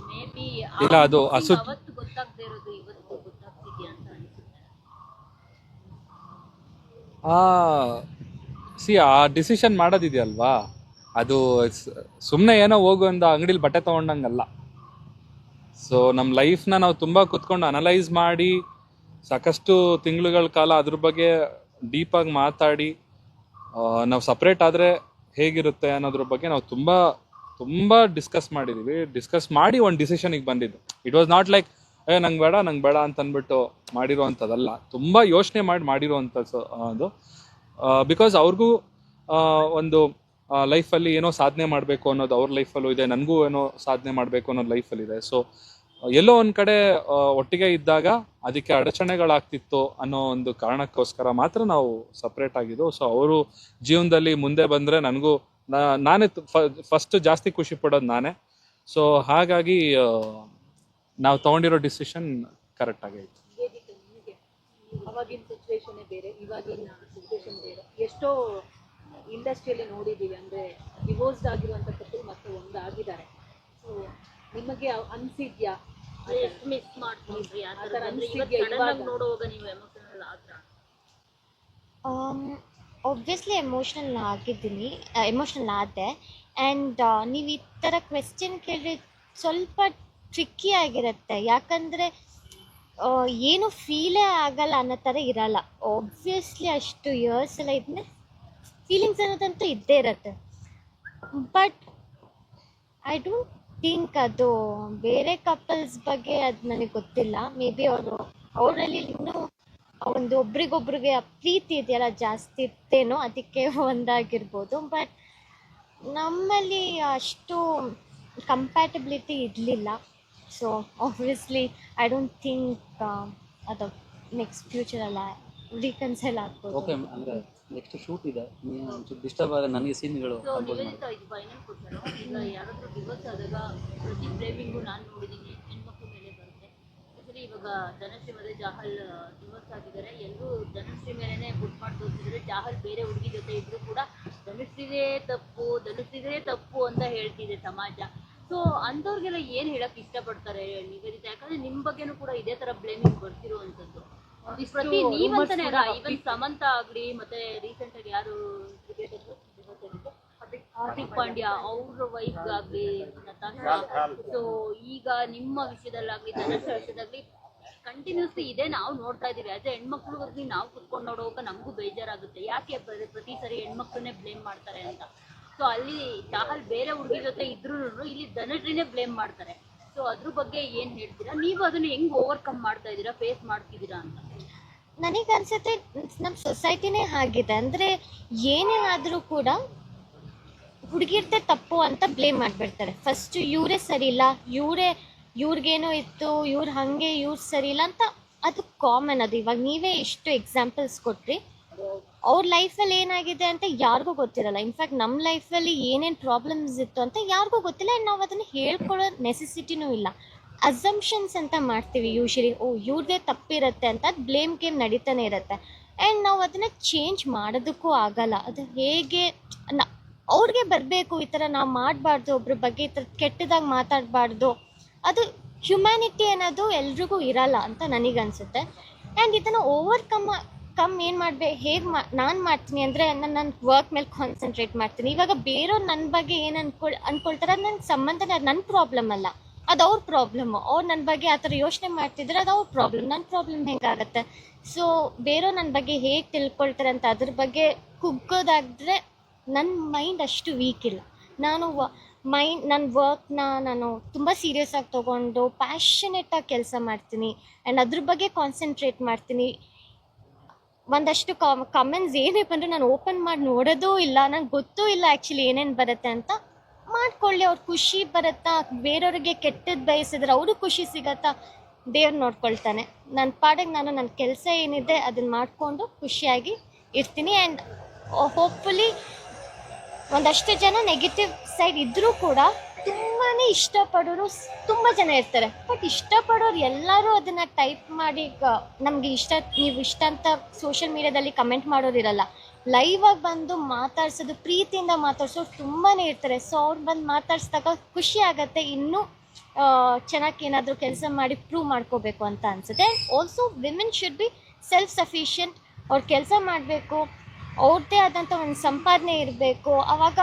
ಮೇ ಬಿ ಅವತ್ತು ಗೊತ್ತಾಗದೇ ಇರೋದು ಇವತ್ತು ಗೊತ್ತಾಗ್ತಿದೆಯಾ ಅಂತ ಅನಿಸುತ್ತೆ.
ಆ ಡಿಸಿಷನ್ ಮಾಡೋದಿದೆಯಲ್ವಾ, ಅದು ಸುಮ್ಮನೆ ಏನೋ ಹೋಗು ಒಂದು ಅಂಗಡಿಲಿ ಬಟ್ಟೆ ತೊಗೊಂಡಂಗಲ್ಲ. ಸೊ ನಮ್ಮ ಲೈಫ್ನ ನಾವು ತುಂಬ ಕುತ್ಕೊಂಡು ಅನಲೈಸ್ ಮಾಡಿ ಸಾಕಷ್ಟು ತಿಂಗಳುಗಳ ಕಾಲ ಅದ್ರ ಬಗ್ಗೆ ಡೀಪಾಗಿ ಮಾತಾಡಿ ನಾವು ಸಪ್ರೇಟ್ ಆದರೆ ಹೇಗಿರುತ್ತೆ ಅನ್ನೋದ್ರ ಬಗ್ಗೆ ನಾವು ತುಂಬ ಡಿಸ್ಕಸ್ ಮಾಡಿ ಒಂದು ಡಿಸಿಷನಿಗೆ ಬಂದಿದ್ದು. ಇಟ್ ವಾಸ್ ನಾಟ್ ಲೈಕ್ ನಂಗೆ ಬೇಡ ಅಂತ ಅಂದ್ಬಿಟ್ಟು ಮಾಡಿರೋವಂಥದ್ದಲ್ಲ, ತುಂಬ ಯೋಚನೆ ಮಾಡಿರೋವಂಥದ್ದು ಅದು. ಬಿಕಾಸ್ ಅವ್ರಿಗೂ ಒಂದು ಲೈಫಲ್ಲಿ ಏನೋ ಸಾಧನೆ ಮಾಡಬೇಕು ಅನ್ನೋದು ಅವ್ರ ಲೈಫಲ್ಲೂ ಇದೆ, ನನಗೂ ಏನೋ ಸಾಧನೆ ಮಾಡಬೇಕು ಅನ್ನೋದು ಲೈಫಲ್ಲಿದೆ. ಸೊ ಎಲ್ಲೋ ಒಂದು ಕಡೆ ಒಟ್ಟಿಗೆ ಇದ್ದಾಗ ಅದಕ್ಕೆ ಅಡಚಣೆಗಳಾಗ್ತಿತ್ತು ಅನ್ನೋ ಒಂದು ಕಾರಣಕ್ಕೋಸ್ಕರ ಮಾತ್ರ ನಾವು ಸಪ್ರೇಟ್ ಆಗಿದ್ದು. ಸೊ ಅವರು ಜೀವನದಲ್ಲಿ ಮುಂದೆ ಬಂದರೆ ನನಗೂ ನಾನೇ ಫಸ್ಟ್ ಜಾಸ್ತಿ ಖುಷಿ ಪಡೋದು ನಾನೇ. ಸೊ ಹಾಗಾಗಿ ನಾವು ತೊಗೊಂಡಿರೋ ಡಿಸಿಷನ್ ಕರೆಕ್ಟ್ ಆಗೈತೆ.
ನಿಮಗೆ ಅವಾಗಿನ ಸಿಚುವೇಶನ್ ಬೇರೆ, ಇವಾಗಿನ ಸಿಚುವೇಶನ್ ಬೇರೆ. ಎಷ್ಟೋ ಇಂಡಸ್ಟ್ರಿಯಲ್ಲಿ ನೋಡಿದ್ದೀವಿ, ಅಂದರೆ ಡಿವೋರ್ಸ್ಡ್ ಆಗಿರುವಂಥ ಕಪ್ಪಲ್ ಮತ್ತೆ ಒಂದಾಗಿದ್ದಾರೆ. ಸೊ ನಿಮಗೆ ಅನಿಸಿದ್ಯಾ
ಎಷ್ಟು ಮಿಸ್ ಮಾಡ್ಕೊಂಡ್ರಿ ಆ
ಆ ಥರ
ಥರ? ಅಂದ್ರೆ ಇವತ್ತು
ಅನ್ಸಿದ್ಯಾ
ಸಡನ್ ಆಗಿ
ಇವಾಗ?
ನೋಡುವಾಗ ನೀವು ಎಮೋಷನಲ್ ಆದ್ರ?
ಒಬ್ವಿಯಸ್ಲಿ ಎಮೋಷ್ನಲ್ ಆದೆ. ಆ್ಯಂಡ್ ನೀವು ಈ ಥರ ಕ್ವೆಶ್ಚನ್ ಕೇಳಿದ್ರೆ ಸ್ವಲ್ಪ ಟ್ರಿಕ್ಕಿ ಆಗಿರುತ್ತೆ. ಯಾಕಂದರೆ ಏನು ಫೀಲೇ ಆಗಲ್ಲ ಅನ್ನೋ ಥರ ಇರಲ್ಲ. ಒಬ್ವಿಯಸ್ಲಿ ಅಷ್ಟು ಇಯರ್ಸ್ ಎಲ್ಲ ಇದ್ದರೆ ಫೀಲಿಂಗ್ಸ್ ಅನ್ನೋದಂತೂ ಇದ್ದೇ ಇರುತ್ತೆ. ಬಟ್ ಐ ಡೋಂಟ್ ಥಿಂಕ್ ಅದು ಬೇರೆ ಕಪಲ್ಸ್ ಬಗ್ಗೆ ಅದು ನನಗೆ ಗೊತ್ತಿಲ್ಲ. ಮೇ ಬಿ ಅವರಲ್ಲಿ ಇನ್ನೂ ಒಂದು ಒಬ್ರಿಗೊಬ್ರಿಗೆ ಪ್ರೀತಿ ಇದೆಯಲ್ಲ ಜಾಸ್ತಿ ಇತ್ತೇನೋ, ಅದಕ್ಕೆ ಒಂದಾಗಿರ್ಬೋದು. ಬಟ್ ನಮ್ಮಲ್ಲಿ ಅಷ್ಟು ಕಂಪ್ಯಾಟಬಿಲಿಟಿ ಇರಲಿಲ್ಲ. So obviously I don't think ಅದು ನೆಕ್ಸ್ಟ್ ಫ್ಯೂಚರೆಲ್ಲ ರೀಕನ್ಸೈಲ್ ಆಗ್ಬೋದು.
ಓಕೆ, ಅಂದರೆ ನೆಕ್ಸ್ಟ್ ಶೂಟ್ ಇದೆ, ಒಂಚೂರು ಡಿಸ್ಟರ್ಬ್ ಆಗ ನನಗೆ ಸೀನ್ಗಳು
ಸೊ
ಕಂಪೋಸ್
ನಿವೇದಿತ ಇದು ಫೈನಲ್ ಕೊಟ್ಟರು. ಈಗ ಯಾರಾದರೂ ಡಿವೋರ್ಸ್ ಆದಾಗ ಪ್ರತಿ ಫ್ರೇಮಿಂಗು ನಾನು ನೋಡಿದ್ದೀನಿ ಹೆಣ್ಮಕ್ಳ ಮೇಲೆ ಬರುತ್ತೆ. ಸ್ಪೆಷಲಿ ಇವಾಗ ಧನಶ್ರೀ ಮತ್ತು ಚಾಹಲ್ ಡಿವೋರ್ಸ್ ಆಗಿದ್ದಾರೆ. ಎಲ್ಲರೂ ಧನಶ್ರೀ ಮೇಲೇ ಬುಟ್ ಮಾಡಿ ತೋರಿಸಿದ್ರೆ, ಚಾಹಲ್ ಬೇರೆ ಹುಡುಗಿ ಜೊತೆ ಇದ್ರೂ ಕೂಡ ಧನುಶ್ರೀದೇ ತಪ್ಪು ಅಂತ ಹೇಳ್ತಿದೆ ಸಮಾಜ. ಸೊ ಅಂಥವ್ರಿಗೆಲ್ಲ ಏನು ಹೇಳಕ್ಕೆ ಇಷ್ಟಪಡ್ತಾರೆ ನಿವೇದಿತ? ಯಾಕಂದರೆ ನಿಮ್ಮ ಬಗ್ಗೆನೂ ಕೂಡ ಇದೇ ಥರ ಬ್ಲೇಮಿಂಗ್ ಬರ್ತಿರುವಂಥದ್ದು. ಪ್ರತಿ ನೀವಂತಾನೆ ಅಲ್ಲ, ಈವನ್ ಸಮಂತ ಆಗಲಿ ಮತ್ತೆ ರೀಸೆಂಟ್ ಆಗಿ ಯಾರು ಹಾರ್ದಿಕ್ ಪಾಂಡ್ಯ ಅವ್ರ ವೈಫ್ ಆಗ್ಲಿ ನತಾಶಾ. ಸೊ ಈಗ ನಿಮ್ಮ ವಿಷಯದಲ್ಲಾಗ್ಲಿ ಧನಶ್ರೀ ವಿಷಯದಾಗ್ಲಿ ಕಂಟಿನ್ಯೂಸ್ಲಿ ಇದೆ ನಾವು ನೋಡ್ತಾ ಇದೀವಿ. ಆಸ್ ಎ ಹೆಣ್ಮಕ್ಳಿಗೆ ನಾವು ಕುತ್ಕೊಂಡು ನೋಡುವಾಗ ನಮಗೂ ಬೇಜಾರಾಗುತ್ತೆ, ಯಾಕೆ ಪ್ರತಿ ಸರಿ ಹೆಣ್ಮಕ್ಳನ್ನೇ ಬ್ಲೇಮ್ ಮಾಡ್ತಾರೆ ಅಂತ. ಸೊ ಅಲ್ಲಿ ಚಾಹಲ್ ಬೇರೆ ಹುಡುಗಿ ಜೊತೆ ಇದ್ರೂ ಇಲ್ಲಿ ಧನಶ್ರೀನೇ ಬ್ಲೇಮ್ ಮಾಡ್ತಾರೆ. ಸೊ ಅದ್ರ ಬಗ್ಗೆ ಏನು ಹೇಳ್ತೀರಾ? ನೀವು ಅದನ್ನ ಹೆಂಗ್ ಓವರ್ಕಮ್ ಮಾಡ್ತಾ ಇದ್ದೀರಾ, ಫೇಸ್ ಮಾಡ್ತಿದ್ದೀರಾ ಅಂತ?
ನನಗೆ ಅನ್ಸುತ್ತೆ ನಮ್ಮ ಸೊಸೈಟಿನೇ ಆಗಿದೆ. ಅಂದರೆ ಏನೇ ಆದರೂ ಕೂಡ ಹುಡುಗಿರ್ತೆ ತಪ್ಪು ಅಂತ ಬ್ಲೇಮ್ ಮಾಡಿಬಿಡ್ತಾರೆ. ಫಸ್ಟು ಇವರೇ ಸರಿ ಇಲ್ಲ, ಇವ್ರಿಗೇನೋ ಇತ್ತು, ಇವ್ರು ಹಾಗೆ ಇವ್ರು ಸರಿ ಇಲ್ಲ ಅಂತ. ಅದು ಕಾಮನ್. ಅದು ಇವಾಗ ನೀವೇ ಎಷ್ಟು ಎಕ್ಸಾಂಪಲ್ಸ್ ಕೊಟ್ರಿ. ಅವ್ರ ಲೈಫಲ್ಲಿ ಏನಾಗಿದೆ ಅಂತ ಯಾರಿಗೂ ಗೊತ್ತಿರಲ್ಲ. ಇನ್ಫ್ಯಾಕ್ಟ್ ನಮ್ಮ ಲೈಫಲ್ಲಿ ಏನೇನು ಪ್ರಾಬ್ಲಮ್ಸ್ ಇತ್ತು ಅಂತ ಯಾರಿಗೂ ಗೊತ್ತಿಲ್ಲ. ಆ್ಯಂಡ್ ನಾವು ಅದನ್ನು ಹೇಳ್ಕೊಳ್ಳೋ ನೆಸೆಸಿಟಿನೂ ಇಲ್ಲ. ಅಸಂಪ್ಷನ್ಸ್ ಅಂತ ಮಾಡ್ತೀವಿ ಯೂಶಲಿ. ಇವ್ರದ್ದೇ ತಪ್ಪಿರುತ್ತೆ ಅಂತ. ಅದು ಬ್ಲೇಮ್ ಗೇಮ್ ನಡೀತಾನೆ ಇರುತ್ತೆ. ಆ್ಯಂಡ್ ನಾವು ಅದನ್ನು ಚೇಂಜ್ ಮಾಡೋದಕ್ಕೂ ಆಗಲ್ಲ. ಅದು ಹೇಗೆ ಅವ್ರಿಗೆ ಬರಬೇಕು, ಈ ಥರ ನಾವು ಮಾಡಬಾರ್ದು, ಒಬ್ರ ಬಗ್ಗೆ ಈ ಥರ ಕೆಟ್ಟದಾಗಿ ಮಾತಾಡಬಾರ್ದು. ಅದು ಹ್ಯುಮ್ಯಾನಿಟಿ ಅನ್ನೋದು ಎಲ್ರಿಗೂ ಇರಲ್ಲ ಅಂತ ನನಗನ್ಸುತ್ತೆ. ಆ್ಯಂಡ್ ಇದನ್ನು ಓವರ್ಕಮ್ ಏನು ಮಾಡಬೇಕು, ನಾನು ಮಾಡ್ತೀನಿ ಅಂದರೆ ನನ್ನ ವರ್ಕ್ ಮೇಲೆ ಕಾನ್ಸಂಟ್ರೇಟ್ ಮಾಡ್ತೀನಿ. ಇವಾಗ ಬೇರೆಯವ್ರು ನನ್ನ ಬಗ್ಗೆ ಏನು ಅಂದ್ಕೊಳ್ತಾರೆ, ಅದು ನನಗೆ ಸಂಬಂಧನೇ. ಅದು ನನ್ನ ಪ್ರಾಬ್ಲಮ್ ಅಲ್ಲ, ಅದು ಅವ್ರ ಪ್ರಾಬ್ಲಮ್ಮು. ಅವ್ರು ನನ್ನ ಬಗ್ಗೆ ಆ ಥರ ಯೋಚನೆ ಮಾಡ್ತಿದ್ರೆ ಅದು ಅವ್ರ ಪ್ರಾಬ್ಲಮ್. ನನ್ನ ಪ್ರಾಬ್ಲಮ್ ಹೇಗಾಗುತ್ತೆ? ಸೊ ಬೇರೆಯವ್ರು ನನ್ನ ಬಗ್ಗೆ ಹೇಗೆ ತಿಳ್ಕೊಳ್ತಾರೆ ಅಂತ ಅದ್ರ ಬಗ್ಗೆ ಕುಗ್ಗೋದಾದರೆ ನನ್ನ ಮೈಂಡ್ ಅಷ್ಟು ವೀಕ್ ಇಲ್ಲ. ನಾನು ನನ್ನ ವರ್ಕ್ನ ನಾನು ತುಂಬ ಸೀರಿಯಸ್ ಆಗಿ ತೊಗೊಂಡು ಪ್ಯಾಷನೇಟಾಗಿ ಕೆಲಸ ಮಾಡ್ತೀನಿ. ಆ್ಯಂಡ್ ಅದ್ರ ಬಗ್ಗೆ ಕಾನ್ಸಂಟ್ರೇಟ್ ಮಾಡ್ತೀನಿ. ಒಂದಷ್ಟು ಕಮೆಂಟ್ಸ್ ಏನೇ ಬಂದರೂ ನಾನು ಓಪನ್ ಮಾಡಿ ನೋಡೋದೂ ಇಲ್ಲ. ನಂಗೆ ಗೊತ್ತೂ ಇಲ್ಲ ಆ್ಯಕ್ಚುಲಿ ಏನೇನು ಬರುತ್ತೆ ಅಂತ. ಮಾಡ್ಕೊಳ್ಳಿ, ಅವ್ರು ಖುಷಿ ಬರುತ್ತಾ, ಬೇರೆಯವ್ರಿಗೆ ಕೆಟ್ಟದ್ದು ಬಯಸಿದ್ರೆ ಅವ್ರಿಗೆ ಖುಷಿ ಸಿಗತ್ತಾ, ದೇವ್ರು ನೋಡ್ಕೊಳ್ತಾನೆ. ನನ್ನ ಪಾಡಿಗೆ ನಾನು ನನ್ನ ಕೆಲಸ ಏನಿದೆ ಅದನ್ನು ಮಾಡಿಕೊಂಡು ಖುಷಿಯಾಗಿ ಇರ್ತೀನಿ. ಆ್ಯಂಡ್ ಹೋಪ್ಫುಲಿ ಒಂದಷ್ಟು ಜನ ನೆಗೆಟಿವ್ ಸೈಡ್ ಇದ್ದರೂ ಕೂಡ ತುಂಬಾ ಇಷ್ಟಪಡೋರು ತುಂಬ ಜನ ಇರ್ತಾರೆ. ಬಟ್ ಇಷ್ಟಪಡೋರು ಎಲ್ಲರೂ ಅದನ್ನು ಟೈಪ್ ಮಾಡಿ ನಮಗೆ ನೀವು ಇಷ್ಟ ಅಂತ ಸೋಷಿಯಲ್ ಮೀಡಿಯಾದಲ್ಲಿ ಕಮೆಂಟ್ ಮಾಡೋರಿರಲ್ಲ. ಲೈವ್ ಆಗಿ ಬಂದು ಮಾತಾಡ್ಸೋದು, ಪ್ರೀತಿಯಿಂದ ಮಾತಾಡ್ಸೋರು ತುಂಬಾ ಇರ್ತಾರೆ. ಸೊ ಅವ್ರು ಬಂದು ಮಾತಾಡ್ಸಿದಾಗ ಖುಷಿ ಆಗುತ್ತೆ. ಇನ್ನೂ ಚೆನ್ನಾಗಿ ಏನಾದರೂ ಕೆಲಸ ಮಾಡಿ ಪ್ರೂವ್ ಮಾಡ್ಕೋಬೇಕು ಅಂತ ಅನಿಸುತ್ತೆ. And also women should be self sufficient. ಅವ್ರು ಕೆಲಸ ಮಾಡಬೇಕು, ಅವ್ರದ್ದೇ ಆದಂಥ ಒಂದು ಸಂಪಾದನೆ ಇರಬೇಕು. ಆವಾಗ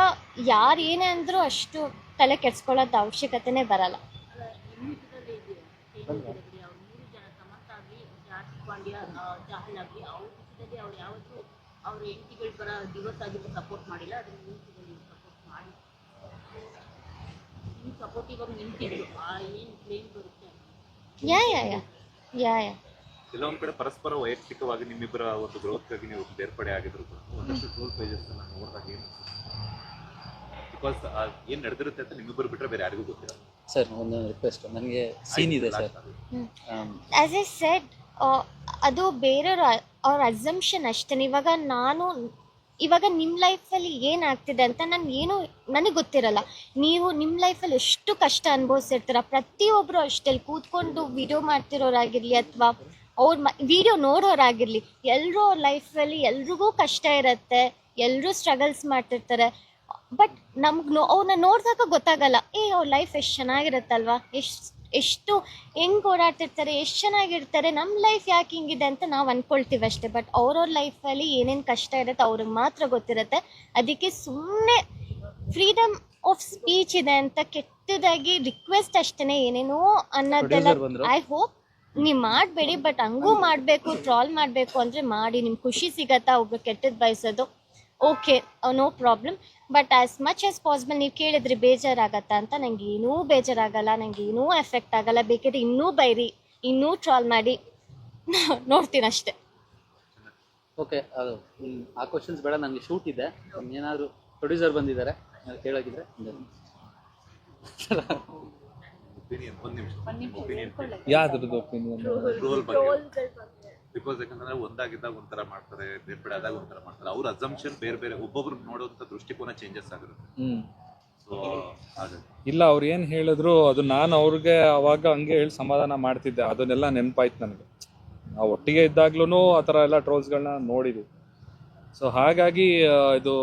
ಯಾರು ಏನೇ ಅಂದರೂ ಅಷ್ಟು ತಲೆ ಕೆಡ್ಸ್ಕೊಳ್ಳೋದು ಅವಶ್ಯಕತೆನೇ ಬರಲ್ಲ.
ಅಲ್ಲ, ನಿಮ್ಮಿದ್ರಲ್ಲಿ ಇದೆಯಾ ಚೇಂಜಸ್ ಅವ್ರು 3 ಜನ ಸಮಂತ ಆಗಲಿ, ಹಾರ್ದಿಕ್ ಪಾಂಡ್ಯ, ಚಾಹಲ್ ಆಗಲಿ, ಅವ್ರ ವಿಷಯದಲ್ಲಿ ಅವ್ರು ಯಾವತ್ತೂ ಅವ್ರ ಹೆಂಡತಿಗಳ ಪರ ಡಿವೋರ್ಸ್ ಆಗಿದ್ದು ಸಪೋರ್ಟ್ ಮಾಡಿಲ್ಲ. ಅದ್ರ ವಿಷಯದಲ್ಲಿ ಸಪೋರ್ಟ್ ಮಾಡಿ ನೀವು ಸಪೋರ್ಟಿವ್ ಆಗಿ ನಿಂತಿದ್ರು. ಏನು ಕ್ಲೇಮ್ ಬರುತ್ತೆ
ಯಾ ಯಾ ಯಾ ಯಾ ಯಾ
ಕೆಲವೊಂದ್ ಕಡೆ ಪರಸ್ಪರ ವೈಯಕ್ತಿಕವಾಗಿ ನಿಮ್ಮಿಬ್ಬರ ಒಂದು ಗ್ರೋತ್ಗಾಗಿ ನೀವು ಬೇರ್ಪಡೆ ಆಗಿದ್ರು ಕೂಡ ಒಂದಷ್ಟು ಟ್ರೋಲ್ ಪೇಜಸ್ ಎಲ್ಲ ನೋಡಿದಾಗ ಏನು ಬಿಕಾಸ್ ಏನ್ ನಡೆದಿರುತ್ತೆ ಅಂತ ನಿಮ್ಮಿಬ್ಬರು ಬಿಟ್ರೆ ಬೇರೆ ಯಾರಿಗೂ ಗೊತ್ತಿಲ್ಲ.
ಸರ್ ಒಂದು ರಿಕ್ವೆಸ್ಟ್, ನನಗೆ ಸೀನ್ ಇದೆ ಸರ್.
ಆ್ಯಸ್ ಎ ಸೆಡ್, ಅದು ಬೇರೆಯವ್ರ ಅವ್ರ ಅಸಂಪ್ಷನ್ ಅಷ್ಟೇ. ಇವಾಗ ನಿಮ್ಮ ಲೈಫಲ್ಲಿ ಏನಾಗ್ತಿದೆ ಅಂತ ನನಗೆ ಗೊತ್ತಿರಲ್ಲ. ನೀವು ನಿಮ್ಮ ಲೈಫಲ್ಲಿ ಎಷ್ಟು ಕಷ್ಟ ಅನುಭವಿಸಿರ್ತೀರ. ಪ್ರತಿಯೊಬ್ಬರು ಅಷ್ಟೇ ಕೂತ್ಕೊಂಡು ವಿಡಿಯೋ ಮಾಡ್ತಿರೋರಾಗಿರಲಿ ಅಥವಾ ವಿಡಿಯೋ ನೋಡೋರಾಗಿರಲಿ, ಎಲ್ಲರೂ ಅವ್ರ ಲೈಫಲ್ಲಿ ಎಲ್ರಿಗೂ ಕಷ್ಟ ಇರುತ್ತೆ, ಎಲ್ಲರೂ ಸ್ಟ್ರಗಲ್ಸ್ ಮಾಡ್ತಿರ್ತಾರೆ. ಬಟ್ ಅವ್ರನ್ನ ನೋಡಿದಾಗ ಗೊತ್ತಾಗಲ್ಲ, ಅವ್ರ ಲೈಫ್ ಎಷ್ಟು ಚೆನ್ನಾಗಿರುತ್ತಲ್ವಾ, ಎಷ್ಟು ಹೆಂಗೆ ಓಡಾಡ್ತಿರ್ತಾರೆ, ಎಷ್ಟು ಚೆನ್ನಾಗಿರ್ತಾರೆ, ನಮ್ಮ ಲೈಫ್ ಯಾಕೆ ಹಿಂಗಿದೆ ಅಂತ ನಾವು ಅಂದ್ಕೊಳ್ತೀವಿ ಅಷ್ಟೇ. ಬಟ್ ಅವ್ರವ್ರ ಲೈಫಲ್ಲಿ ಏನೇನು ಕಷ್ಟ ಇರುತ್ತೆ ಅವ್ರಿಗೆ ಮಾತ್ರ ಗೊತ್ತಿರುತ್ತೆ. ಅದಕ್ಕೆ ಸುಮ್ಮನೆ ಫ್ರೀಡಮ್ ಆಫ್ ಸ್ಪೀಚ್ ಇದೆ ಅಂತ ಕೆಟ್ಟದಾಗಿ ರಿಕ್ವೆಸ್ಟ್ ಅಷ್ಟೇ, ಏನೇನೋ ಅನ್ನೋದೆಲ್ಲ. ಐ ಹೋಪ್ ನೀವು ಮಾಡಬೇಡಿ, ಬಟ್ ಹಂಗೂ ಮಾಡಬೇಕು, ಟ್ರಾಲ್ ಮಾಡಬೇಕು ಅಂದರೆ ಮಾಡಿ. ನಿಮ್ಗೆ ಖುಷಿ ಸಿಗತ್ತಾ ಒಬ್ರು ಕೆಟ್ಟದ್ದು ಬಯಸೋದು, okay, no problem. But as much as possible ನೀವು ಕೇಳಿದ್ರೆ ಬೇಜಾರಾಗತ್ತಾ ಅಂತ, ನಂಗೆ ಏನೂ ಬೇಜಾರಾಗಲ್ಲ, ನಂಗೆ ಏನೂ ಎಫೆಕ್ಟ್ ಆಗಲ್ಲ. ಬೇಕಾದ್ರೆ ಇನ್ನೂ ಬೈರಿ, ಇನ್ನೂ ಟ್ರಾಲ್ ಮಾಡಿ, ನೋಡ್ತೀನಿ ಅಷ್ಟೇ.
ಓಕೆ, ಅದು ಆ ಕ್ವಶನ್ಸ್ ಬೇಡ, ನನಗೆ ಶೂಟ್ ಇದೆ. ಏನಾದರೂ ಪ್ರೊಡ್ಯೂಸರ್ ಬಂದಿದ್ದಾರೆ ಕೇಳೋಗಿದ್ರೆ
ಒಪಿನಿಯನ್, ಒಂದು ನಿಮಿಷ ಒಪಿನಿಯನ್
ಯಾವ್ದ್ರದ್ದು ಒಪಿನಿಯನ್?
ಟ್ರೋಲ್ ಬಗ್ಗೆ. ಬಿಕಾಸ್ ಯಾಕಂದ್ರೆ ಒಂದಾಗಿದ್ದಾಗ ಒಂಥರ ಮಾಡ್ತಾರೆ, ಬೇರ್ಪಡೆ ಆದಾಗ ಒಂಥರ ಮಾಡ್ತಾರೆ. ಅವ್ರ ಅಸಂಪ್ಷನ್ ಬೇರೆ ಬೇರೆ, ಒಬ್ಬೊಬ್ರು ನೋಡುವಂತ ದೃಷ್ಟಿಕೋನ ಚೇಂಜಸ್ ಆಗಿರುತ್ತೆ. ಸೊ
ಇಲ್ಲ, ಅವ್ರು ಏನು ಹೇಳಿದ್ರು ಅದು ನಾನು ಅವ್ರಿಗೆ ಅವಾಗ ಹಂಗೆ ಹೇಳಿ ಸಮಾಧಾನ ಮಾಡ್ತಿದ್ದೆ. ಅದನ್ನೆಲ್ಲ ನೆನಪಾಯ್ತು ನನಗೆ. ನಾವು ಒಟ್ಟಿಗೆ ಇದ್ದಾಗ್ಲೂ ಆ ಥರ ಎಲ್ಲ ಟ್ರೋಲ್ಸ್ಗಳನ್ನ ನೋಡಿದ್ವಿ. ಸೊ ಹಾಗಾಗಿ ಇದು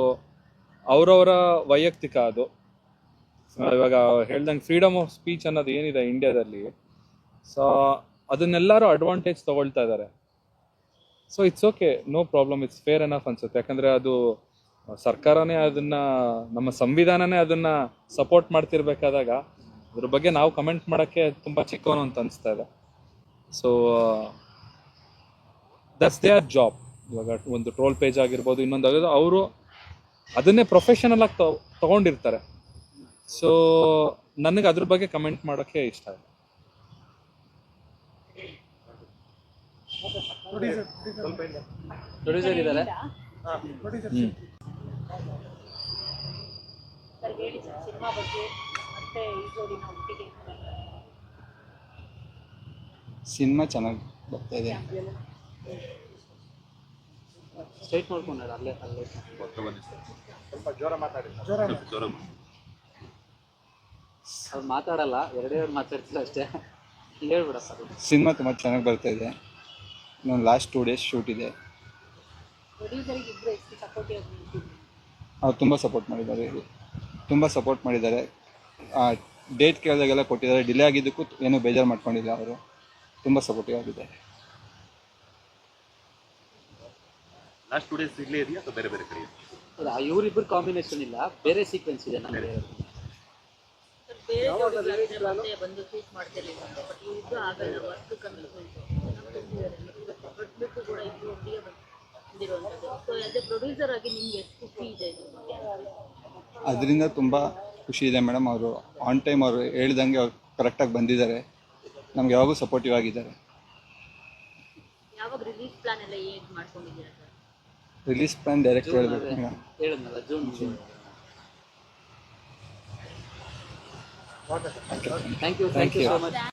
ಅವರವರ ವೈಯಕ್ತಿಕ ಅದು. ಇವಾಗ ಹೇಳ್ದಂಗೆ ಫ್ರೀಡಮ್ ಆಫ್ ಸ್ಪೀಚ್ ಅನ್ನೋದು ಏನಿದೆ ಇಂಡಿಯಾದಲ್ಲಿ, ಸೊ ಅದನ್ನೆಲ್ಲರೂ ಅಡ್ವಾಂಟೇಜ್ ತೊಗೊಳ್ತಾ ಇದ್ದಾರೆ. So it's okay, no problem, it's fair enough ಅನ್ಸುತ್ತೆ. ಯಾಕಂದರೆ ಅದು ಸರ್ಕಾರನೇ ಅದನ್ನು, ನಮ್ಮ ಸಂವಿಧಾನನೇ ಅದನ್ನು ಸಪೋರ್ಟ್ ಮಾಡ್ತಿರ್ಬೇಕಾದಾಗ ಅದ್ರ ಬಗ್ಗೆ ನಾವು ಕಮೆಂಟ್ ಮಾಡೋಕ್ಕೆ ತುಂಬ ಚಿಕ್ಕವನು ಅಂತ ಅನಿಸ್ತಾ ಇದೆ. So that's there job. ಇವಾಗ ಒಂದು ಟ್ರೋಲ್ ಪೇಜ್ ಆಗಿರ್ಬೋದು, ಇನ್ನೊಂದು ಆಗಿರ್ಬೋದು, ಅವರು ಅದನ್ನೇ ಪ್ರೊಫೆಷನಲ್ ಆಗಿ ತೊಗೊಂಡಿರ್ತಾರೆ. ಸೊ ನನಗೆ ಅದ್ರ ಬಗ್ಗೆ ಕಮೆಂಟ್ ಮಾಡೋಕ್ಕೆ ಇಷ್ಟ ಇದೆ.
ಪ್ರೊಡ್ಯೂಸರ್ ಇದ್ದಾರೆ.
ಸರ್ ಹೇಳಿ ಸರ್, ಸಿನಿಮಾ ಬಗ್ಗೆ ಮತ್ತೆ ಈ ಜೋಡಿನ ಒಟ್ಟಿಗೆ.
ಸಿನಿಮಾ ಚೆನ್ನಾಗಿ ಬರ್ತಾ ಇದೆ.
ಸ್ಟ್ರೈಟ್ ನೋಡ್ಕೊಂಡ ಅಲ್ಲೇ
ಸ್ವಲ್ಪ ಜೋರ ಮಾತಾಡಿ.
ಅವ್ರು ಮಾತಾಡಲ್ಲ, ಎರಡೇ ಮಾತಾಡ್ತಿಲ್ಲ ಅಷ್ಟೇ. ಹೇಳ್ಬಿಡ ಸರ್.
ಸಿನಿಮಾ ತುಂಬ ಚೆನ್ನಾಗಿ ಬರ್ತಾ ಇದೆ. ಇನ್ನೊಂದು ಲಾಸ್ಟ್ 2 days ಶೂಟ್ ಇದೆ.
ಪ್ರೊಡ್ಯೂಸರಿಗೆ ಇಬ್ಬರು ಎಷ್ಟು ಸಪೋರ್ಟಿವ್ ಆಗಿ
ಅವ್ರು ತುಂಬ ಸಪೋರ್ಟ್ ಮಾಡಿದ್ದಾರೆ. ಡೇಟ್ ಕೇಳಿದಾಗೆಲ್ಲ ಕೊಟ್ಟಿದ್ದಾರೆ. ಡಿಲೇ ಆಗಿದ್ದಕ್ಕೂ ಏನೂ ಬೇಜಾರು ಮಾಡ್ಕೊಂಡಿಲ್ಲ. ಅವರು ತುಂಬ ಸಪೋರ್ಟಿವ್ ಆಗಿದ್ದಾರೆ.
ಲಾಸ್ಟ್ 2 days ಇಲ್ಲೇ ಇದೆಯಾ ಅಥವಾ ಬೇರೆ ಬೇರೆ ಕಡೆ?
ಇವರಿಬ್ಬರು ಕಾಂಬಿನೇಷನ್ ಇಲ್ಲ, ಬೇರೆ ಸೀಕ್ವೆನ್ಸ್ ಇದೆ ನಮಗೆ.
ಬೇರೆ ಜೋಡಿಗಳಾದ್ರೆ ಮತ್ತೆ ಬಂದು ಶೂಟ್ ಮಾಡ್ತಿರ್ಲಿಲ್ಲ. ಬಟ್ ಇದು ಆಗಲ್ಲ, ವರ್ಕ್ ಕಮ್ಮಿ ಹೋಯ್ತು. ಕೂಡ ಇಬ್ಬರು ಒಟ್ಟಿಗೆ ಬಂದಿರುವಂಥದ್ದು. ಸೊ ಆಸ್ ಎ ಪ್ರೊಡ್ಯೂಸರ್ ಆಗಿ ನಿಮ್ಗೆ ಎಷ್ಟು ಖುಷಿ ಇದೆ ಇದ್ರ ಬಗ್ಗೆ?
ಅದರಿಂದ ತುಂಬ ಖುಷಿ ಇದೆ ಮೇಡಮ್. ಅವರು ಆನ್ ಟೈಮ್ ಅವರು ಹೇಳ್ದಂಗೆ ಅವ್ರು ಕರೆಕ್ಟಾಗಿ ಬಂದಿದ್ದಾರೆ. ನಮ್ಗೆ ಯಾವಾಗೂ ಸಪೋರ್ಟಿವ್ ಆಗಿದ್ದಾರೆ.
ಯಾವಾಗ ರಿಲೀಸ್ ಪ್ಲಾನ್ ಎಲ್ಲ ಹೇಗೆ ಮಾಡ್ಕೊಂಡಿದ್ದೀರಾ ಸರ್?
ರಿಲೀಸ್ ಪ್ಲಾನ್ ಡೈರೆಕ್ಟ್ ಹೇಳಬೇಕು ಮೇಡಮ್.
ಹೇಳಿದ್ನಲ್ಲ, June. Thank you so much.